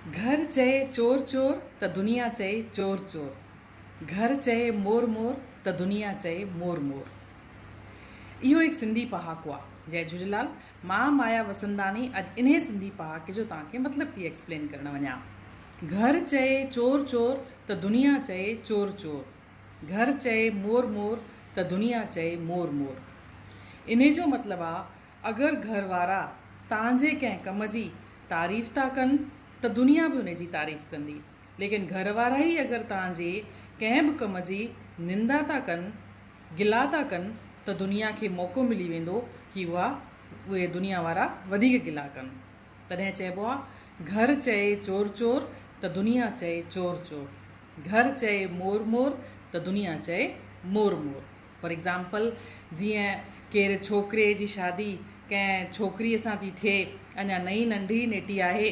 घर चए चोर चोर त दुनिया चए चोर चोर। घर चए मोर मोर त दुनिया चए मोर मोर। इहो हिकु सिंधी पहाको आहे। जय झूलेलाल। मां माया वसंदानी अॼु इन्हे सिंधी पहाके जो तव्हांखे मतिलबु थी एक्सप्लेन करण वञा। घर चए चोर चोर त दुनिया चए चोर चोर। घर चए मोर मोर त दुनिया चए मोर मोर। इन जो मतिलबु आहे अगरि घर वारा तव्हांजे कंहिं कम जी तारीफ़ था कनि त दुनिया बि उन जी तारीफ़ कंदी, लेकिन घर वारा ई अगरि तव्हांजे कंहिं बि कम जी निंदा था कनि, गिला था कनि, त दुनिया खे मौक़ो मिली वेंदो कि उहे दुनिया वारा वधीक गिला कनि। तॾहिं चइबो आहे घर चए चोर चोर त दुनिया चए चोर चोर। घर चए मोर मोर त दुनिया चए मोर मोर। फॉर एग्ज़ाम्पल, जीअं केरु छोकिरे जी शादी कंहिं छोकिरीअ सां थी थिए, अञा नई नंढी नेटी आहे,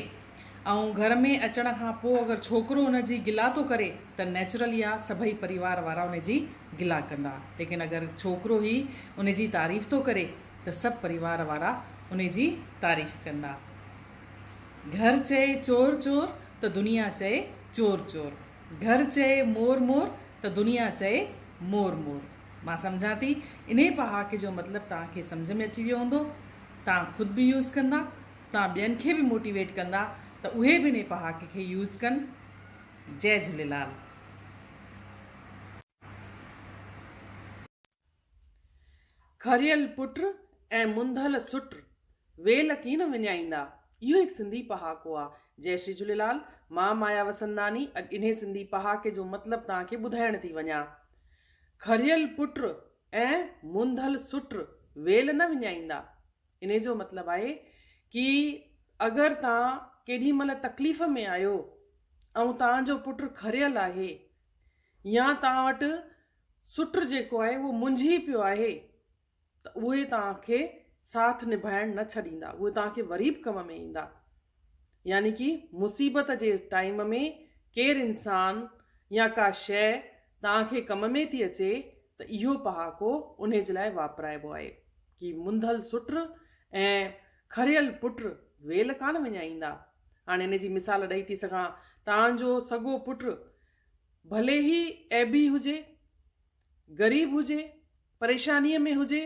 ऐं घर में अचण खां पोइ अगरि छोकिरो उन जी गिला थो करे त नेचुरली आहे सभई परिवार वारा उन जी गिला कंदा। लेकिन अगरि छोकिरो ई उन जी तारीफ़ थो करे त सभु परिवार वारा उन जी तारीफ़ कंदा। घर चए चोर चोर त दुनिया चए चोर चोर। घर चए मोर मोर त दुनिया चए मोर मोर। मां सम्झां थी इन पहाके जो मतिलबु तव्हांखे सम्झ में अची वियो हूंदो। तव्हां ख़ुदि बि यूज़ कंदा, तव्हां ॿियनि खे बि मोटिवेट कंदा त उहे बि इन पहाके खे यूज़ कनि। जय झूलेलाल। खरियल पुट ऐं मुंधल सुट वेल कीन विञाईंदा। इहो हिकु सिंधी पहाको आहे। जय श्री झूलेलाल। मां माया वसंदानी अॼु इन्हे सिंधी पहाके जो मतिलबु तव्हांखे ॿुधाइण थी वञा। खरियल पुट ऐं मुंधल सुट वेल न विञाईंदा। इन जो मतिलबु आहे कि अगरि तव्हां केॾी महिल तकलीफ़ में आहियो ऐं तव्हांजो पुटु खरियल आहे या तव्हां वटि सुट जेको आहे उहो मुंझी पियो आहे, त उहे तव्हांखे साथ निभाइण न छॾींदा, उहे तव्हांखे वरी बि कम में ईंदा। यानी कि मुसीबत जे टाइम में केरु इंसान या का शइ तव्हांखे कम में थी अचे त इहो पहाको उन जे लाइ वापराइबो आहे कि मुंधल सुट ऐं खरियल पुट वेल कान विञाईंदा। हाणे इन जी मिसाल ॾेई थी सघां। तव्हांजो सॻो पुटु भले ई ऐबी हुजे, ग़रीब हुजे, परेशानीअ में हुजे,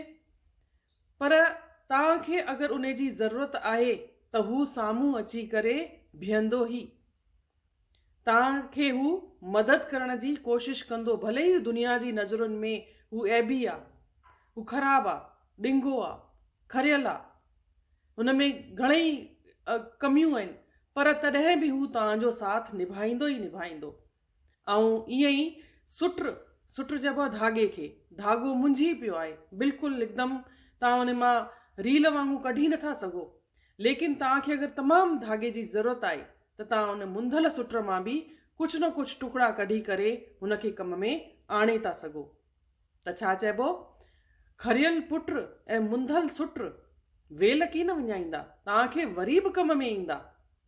पर तव्हांखे अगरि उन जी ज़रूरत आहे त हू साम्हूं अची करे बीहंदो ई। तव्हांखे हू मदद करण जी कोशिशि कंदो, भले ई दुनिया जी नज़रुनि में हू ऐबी आहे, हू ख़राबु आहे, ॾिंगो आहे, खरियल आहे, हुन में घणेई कमियूं आहिनि, पर तॾहिं बि हू तव्हांजो साथ निभाईंदो ई निभाईंदो। ऐं ईअं ई सुट चइबो आहे धागे खे। धागो मुंझी पियो आहे, बिल्कुलु हिकदमि तव्हां उन मां रील वांगुरु कढी नथा सघो, लेकिन तव्हांखे अगरि तमामु धागे जी ज़रूरत आहे त तव्हां उन मुंधल सुट मां बि कुझु न कुझु टुकड़ा कढी करे हुनखे कम में आणे था सघो। त छा चइबो? खरियल पुट ऐं मुंधल सुट वेल कीन विञाईंदा। तव्हांखे वरी बि कम में ईंदा,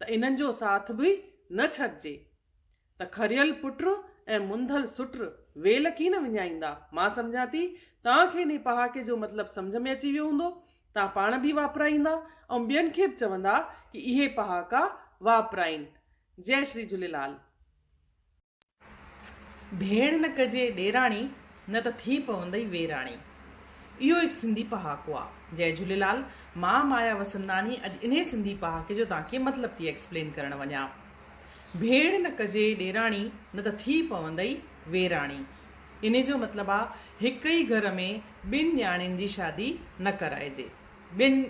त इन्हनि जो साथ बि न छॾिजे। त खरियल पुट ऐं मुंधल सुट वेल कीन विञाईंदा। मां सम्झां थी तव्हांखे इन पहाके जो मतिलबु सम्झ में अची वियो हूंदो। तव्हां पाण बि वापराईंदा ऐं ॿियनि खे बि चवंदा कि इहे पहाका वापराइनि। जय श्री झूलेलाल। भेण न कजे ॾेराणी न त थी पवंदई वेराणी। इहो हिकु सिंधी पहाको आहे। जय झूलेलाल। मां माया वसंदानी अॼु इन्हे सिंधी पहाके जो तव्हांखे मतिलबु थी एक्सप्लेन करण वञा। भेण न कजे ॾेराणी न त थी पवंदई वेराणी। इन जो मतिलबु आहे हिकु ई घर में ॿिनि न्याणियुनि जी शादी न कराइजे। ॿिनि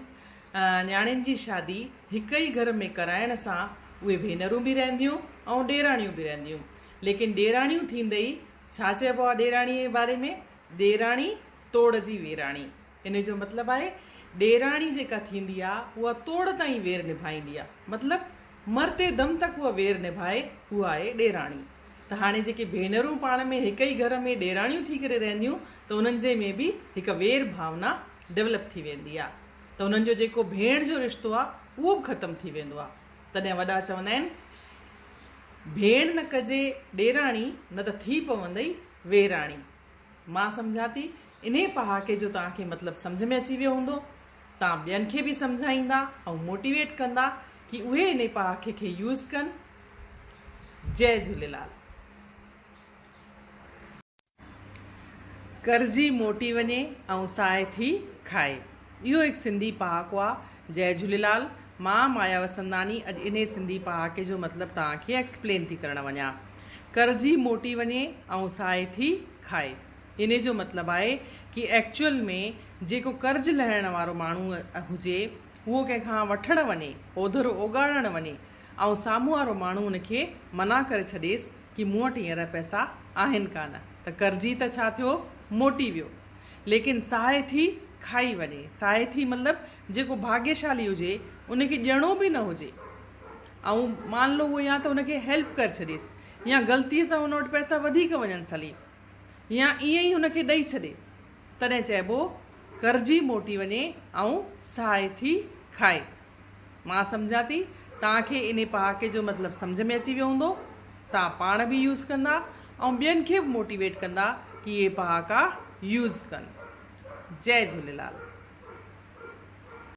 न्याणियुनि जी शादी हिकु ई घर में कराइण सां उहे भेनरूं बि रहंदियूं ऐं ॾेराणियूं बि रहंदियूं। लेकिन ॾेराणियूं थींदे ई छा चइबो आहे ॾेराणीअ जे बारे में? ॾेराणी तोड़ जी वेराणी। इन जो मतिलबु आहे ॾेराणी जेका थींदी आहे उहा तोड़ ताईं वेर निभाईंदी आहे, मतिलबु मरते दम तक उहा वेर निभाए, उहा आहे ॾेराणी। त हाणे जेके भेनरूं पाण में हिकु ई घर में ॾेराणियूं थी करे रहंदियूं, त उन्हनि जे में बि हिकु वेर भावना डेवलप थी वेंदी आहे। त उन्हनि जो जेको भेण जो रिश्तो आहे उहो बि ख़तमु थी वेंदो आहे। तॾहिं वॾा चवंदा आहिनि भेण न कजे ॾेराणी न त थी पवंदई वेराणी। मां सम्झां थी इन पहाके जो तव्हांखे मतिलबु सम्झ में अची वियो हूंदो। तव्हां ॿियनि खे बि सम्झाईंदा ऐं मोटिवेट कंदा कि उहे इन पहाके खे यूज़ कनि जय झूलेलाल। करजी मोटी वञे ऐं साए थी खाए, इहो हिकु सिंधी पहाको आहे। जय झूलेलाल। मां माया वसंदानी अॼु इन सिंधी पहाके जो मतिलबु तव्हांखे एक्सप्लेन थी करणु वञा। करजी मोटी वञे ऐं साए थी खाए, इन जो मतिलबु आहे कि एक्चुअल में जेको कर्ज़ु लहण वारो माण्हू हुजे उहो कंहिंखां वठणु वञे, ओधरो ओगाड़णु वञे ऐं साम्हूं वारो माण्हू उनखे मना करे छॾेसि कि मूं वटि हींअर पैसा आहिनि कान, त कर्ज़ी त छा थियो, मोटी वियो। लेकिन साए थी खाई वञे, साए थी मतिलबु जेको भाग्यशाली हुजे उनखे ॾियणो बि न हुजे ऐं मान लो उहो या त उनखे हेल्प करे छॾेसि या ग़लतीअ सां हुन वटि पैसा वधीक वञनि सली या ईअं ई हुनखे ॾेई छॾे, तॾहिं चइबो कर्ज़ी मोटी वञे ऐं साए थी खाए। मां सम्झां थी, तव्हांखे इन पहाके जो मतिलबु सम्झ में अची वियो हूंदो। तव्हां पाण बि यूज़ कंदा ऐं ॿियनि खे बि मोटिवेट कंदा कि इहे पहाका यूज़ कनि। जय झूलेलाल।